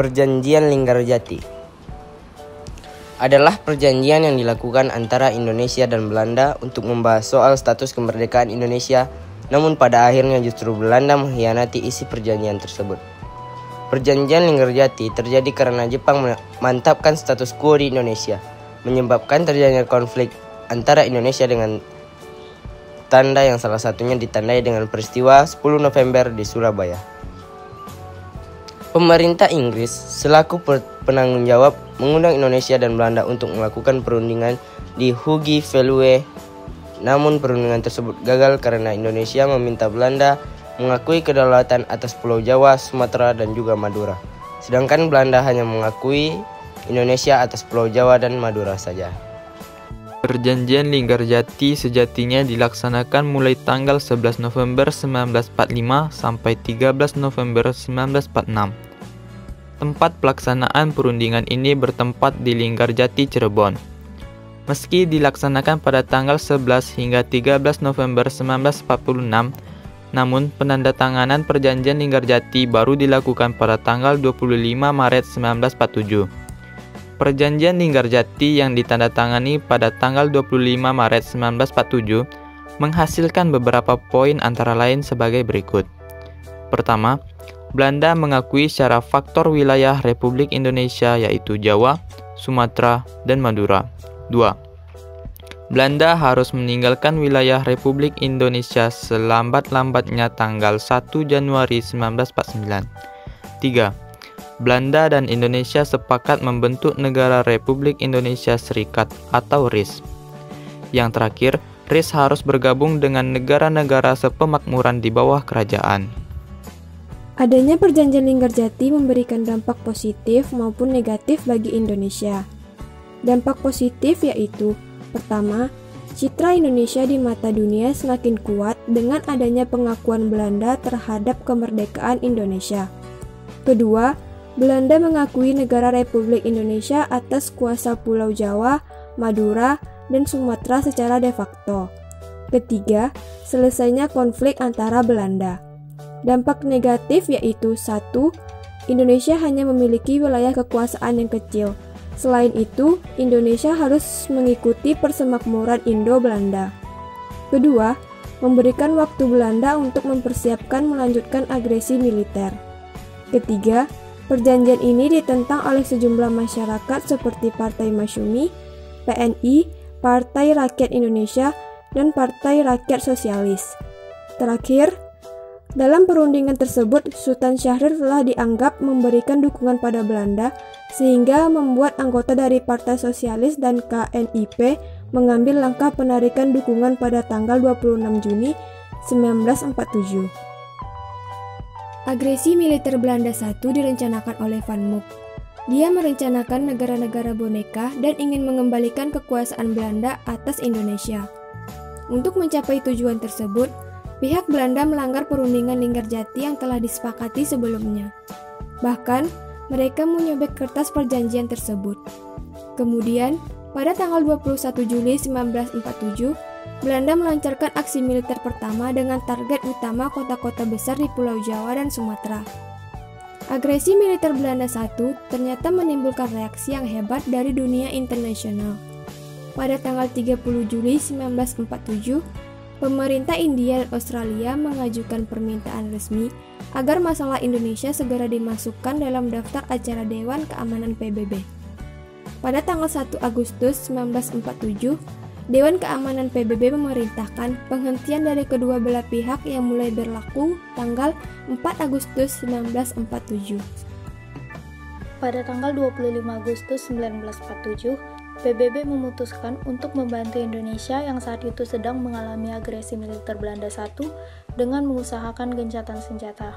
Perjanjian Linggarjati adalah perjanjian yang dilakukan antara Indonesia dan Belanda untuk membahas soal status kemerdekaan Indonesia, namun pada akhirnya justru Belanda mengkhianati isi perjanjian tersebut. Perjanjian Linggarjati terjadi karena Jepang memantapkan status quo di Indonesia, menyebabkan terjadinya konflik antara Indonesia dengan tanda yang salah satunya ditandai dengan peristiwa 10 November di Surabaya. Pemerintah Inggris selaku penanggung jawab mengundang Indonesia dan Belanda untuk melakukan perundingan di Hugh Veluwe. Namun perundingan tersebut gagal karena Indonesia meminta Belanda mengakui kedaulatan atas Pulau Jawa, Sumatera, dan juga Madura. Sedangkan Belanda hanya mengakui Indonesia atas Pulau Jawa dan Madura saja. Perjanjian Linggarjati sejatinya dilaksanakan mulai tanggal 11 November 1945 sampai 13 November 1946. Tempat pelaksanaan perundingan ini bertempat di Linggarjati, Cirebon. Meski dilaksanakan pada tanggal 11 hingga 13 November 1946, namun penandatanganan Perjanjian Linggarjati baru dilakukan pada tanggal 25 Maret 1947. Perjanjian Linggarjati yang ditandatangani pada tanggal 25 Maret 1947 menghasilkan beberapa poin antara lain sebagai berikut. Pertama, Belanda mengakui secara faktor wilayah Republik Indonesia yaitu Jawa, Sumatera, dan Madura. 2. Belanda harus meninggalkan wilayah Republik Indonesia selambat-lambatnya tanggal 1 Januari 1949. 3. Belanda dan Indonesia sepakat membentuk Negara Republik Indonesia Serikat atau RIS. Yang terakhir, RIS harus bergabung dengan negara-negara sepemakmuran di bawah kerajaan. Adanya Perjanjian Linggarjati memberikan dampak positif maupun negatif bagi Indonesia. Dampak positif yaitu: pertama, citra Indonesia di mata dunia semakin kuat dengan adanya pengakuan Belanda terhadap kemerdekaan Indonesia. Kedua, Belanda mengakui negara Republik Indonesia atas kuasa Pulau Jawa, Madura, dan Sumatera secara de facto. Ketiga, selesainya konflik antara Belanda. Dampak negatif yaitu: 1. Indonesia hanya memiliki wilayah kekuasaan yang kecil. Selain itu, Indonesia harus mengikuti persemakmuran Indo-Belanda. Kedua, memberikan waktu Belanda untuk mempersiapkan melanjutkan agresi militer. Ketiga, perjanjian ini ditentang oleh sejumlah masyarakat seperti Partai Masyumi, PNI, Partai Rakyat Indonesia, dan Partai Rakyat Sosialis. Terakhir, dalam perundingan tersebut, Sultan Syahrir telah dianggap memberikan dukungan pada Belanda sehingga membuat anggota dari Partai Sosialis dan KNIP mengambil langkah penarikan dukungan pada tanggal 26 Juni 1947. Agresi militer Belanda I direncanakan oleh Van Mook. Dia merencanakan negara-negara boneka dan ingin mengembalikan kekuasaan Belanda atas Indonesia. Untuk mencapai tujuan tersebut, pihak Belanda melanggar perundingan Linggarjati yang telah disepakati sebelumnya. Bahkan, mereka menyobek kertas perjanjian tersebut. Kemudian, pada tanggal 21 Juli 1947, Belanda melancarkan aksi militer pertama dengan target utama kota-kota besar di Pulau Jawa dan Sumatera. Agresi militer Belanda I ternyata menimbulkan reaksi yang hebat dari dunia internasional. Pada tanggal 30 Juli 1947, pemerintah India dan Australia mengajukan permintaan resmi agar masalah Indonesia segera dimasukkan dalam daftar acara Dewan Keamanan PBB. Pada tanggal 1 Agustus 1947, Dewan Keamanan PBB memerintahkan penghentian dari kedua belah pihak yang mulai berlaku tanggal 4 Agustus 1947. Pada tanggal 25 Agustus 1947, PBB memutuskan untuk membantu Indonesia yang saat itu sedang mengalami agresi militer Belanda I dengan mengusahakan gencatan senjata.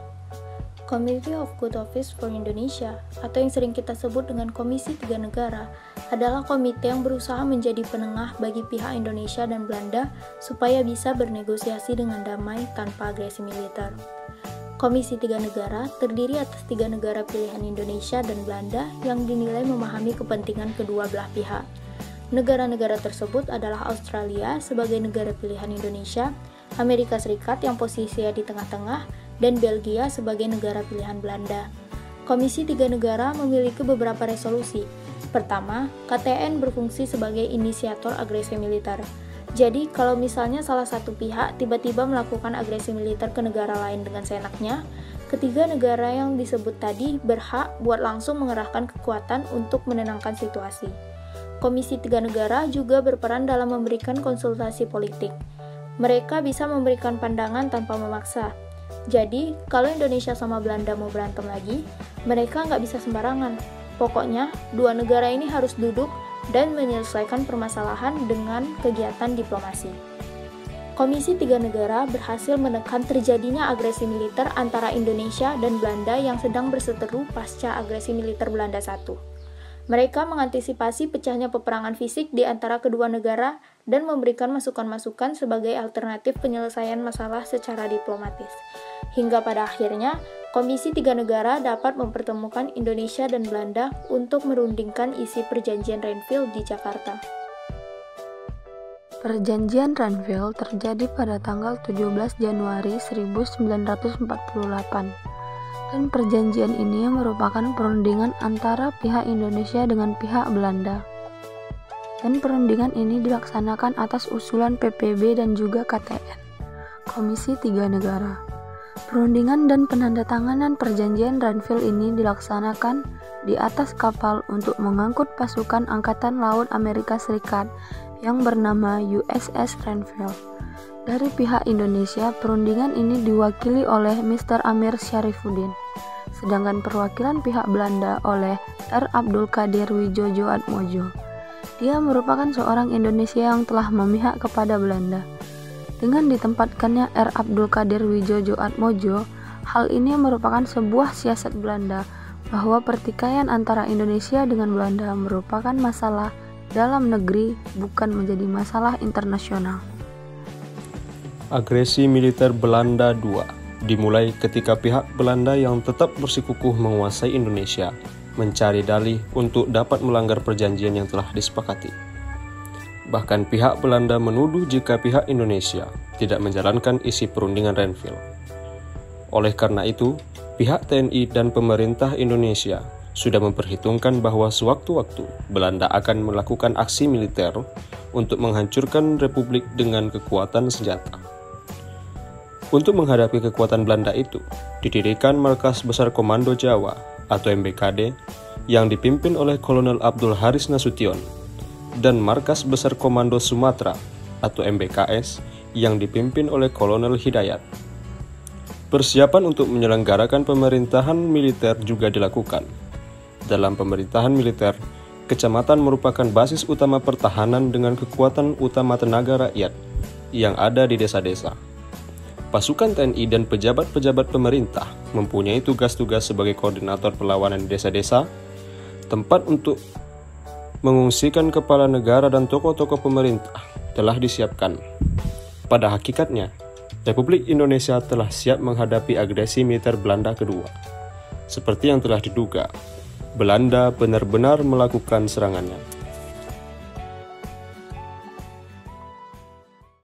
Committee of Good Office for Indonesia, atau yang sering kita sebut dengan Komisi Tiga Negara, adalah komite yang berusaha menjadi penengah bagi pihak Indonesia dan Belanda supaya bisa bernegosiasi dengan damai tanpa agresi militer. Komisi Tiga Negara terdiri atas 3 negara pilihan Indonesia dan Belanda yang dinilai memahami kepentingan kedua belah pihak. Negara-negara tersebut adalah Australia sebagai negara pilihan Indonesia, Amerika Serikat yang posisinya di tengah-tengah, dan Belgia sebagai negara pilihan Belanda. Komisi Tiga Negara memiliki beberapa resolusi. Pertama, KTN berfungsi sebagai inisiator agresi militer. Jadi, kalau misalnya salah satu pihak tiba-tiba melakukan agresi militer ke negara lain dengan seenaknya, ketiga negara yang disebut tadi berhak buat langsung mengerahkan kekuatan untuk menenangkan situasi. Komisi Tiga Negara juga berperan dalam memberikan konsultasi politik. Mereka bisa memberikan pandangan tanpa memaksa. Jadi, kalau Indonesia sama Belanda mau berantem lagi, mereka nggak bisa sembarangan. Pokoknya, dua negara ini harus duduk dan menyelesaikan permasalahan dengan kegiatan diplomasi. Komisi Tiga Negara berhasil menekan terjadinya agresi militer antara Indonesia dan Belanda yang sedang berseteru pasca agresi militer Belanda I. Mereka mengantisipasi pecahnya peperangan fisik di antara kedua negara dan memberikan masukan-masukan sebagai alternatif penyelesaian masalah secara diplomatis. Hingga pada akhirnya, Komisi Tiga Negara dapat mempertemukan Indonesia dan Belanda untuk merundingkan isi Perjanjian Renville di Jakarta. Perjanjian Renville terjadi pada tanggal 17 Januari 1948, dan perjanjian ini merupakan perundingan antara pihak Indonesia dengan pihak Belanda. Dan perundingan ini dilaksanakan atas usulan PBB dan juga KTN, Komisi Tiga Negara. Perundingan dan penandatanganan perjanjian Renville ini dilaksanakan di atas kapal untuk mengangkut pasukan Angkatan Laut Amerika Serikat yang bernama USS Renville. Dari pihak Indonesia, perundingan ini diwakili oleh Mr. Amir Syarifuddin, sedangkan perwakilan pihak Belanda oleh R. Abdul Qadir Wijojoatmojo. Dia merupakan seorang Indonesia yang telah memihak kepada Belanda. Dengan ditempatkannya R. Abdul Qadir Wijojoatmojo, hal ini merupakan sebuah siasat Belanda bahwa pertikaian antara Indonesia dengan Belanda merupakan masalah dalam negeri, bukan menjadi masalah internasional. Agresi militer Belanda II dimulai ketika pihak Belanda yang tetap bersikukuh menguasai Indonesia mencari dalih untuk dapat melanggar perjanjian yang telah disepakati. Bahkan pihak Belanda menuduh jika pihak Indonesia tidak menjalankan isi perundingan Renville. Oleh karena itu, pihak TNI dan pemerintah Indonesia sudah memperhitungkan bahwa sewaktu-waktu Belanda akan melakukan aksi militer untuk menghancurkan Republik dengan kekuatan senjata. Untuk menghadapi kekuatan Belanda itu, didirikan Markas Besar Komando Jawa atau MBKD yang dipimpin oleh Kolonel Abdul Haris Nasution dan Markas Besar Komando Sumatera atau MBKS yang dipimpin oleh Kolonel Hidayat. Persiapan untuk menyelenggarakan pemerintahan militer juga dilakukan. Dalam pemerintahan militer, kecamatan merupakan basis utama pertahanan dengan kekuatan utama tenaga rakyat yang ada di desa-desa. Pasukan TNI dan pejabat-pejabat pemerintah mempunyai tugas-tugas sebagai koordinator perlawanan di desa-desa, tempat untuk mengungsikan kepala negara dan tokoh-tokoh pemerintah telah disiapkan. Pada hakikatnya, Republik Indonesia telah siap menghadapi agresi militer Belanda kedua. Seperti yang telah diduga, Belanda benar-benar melakukan serangannya.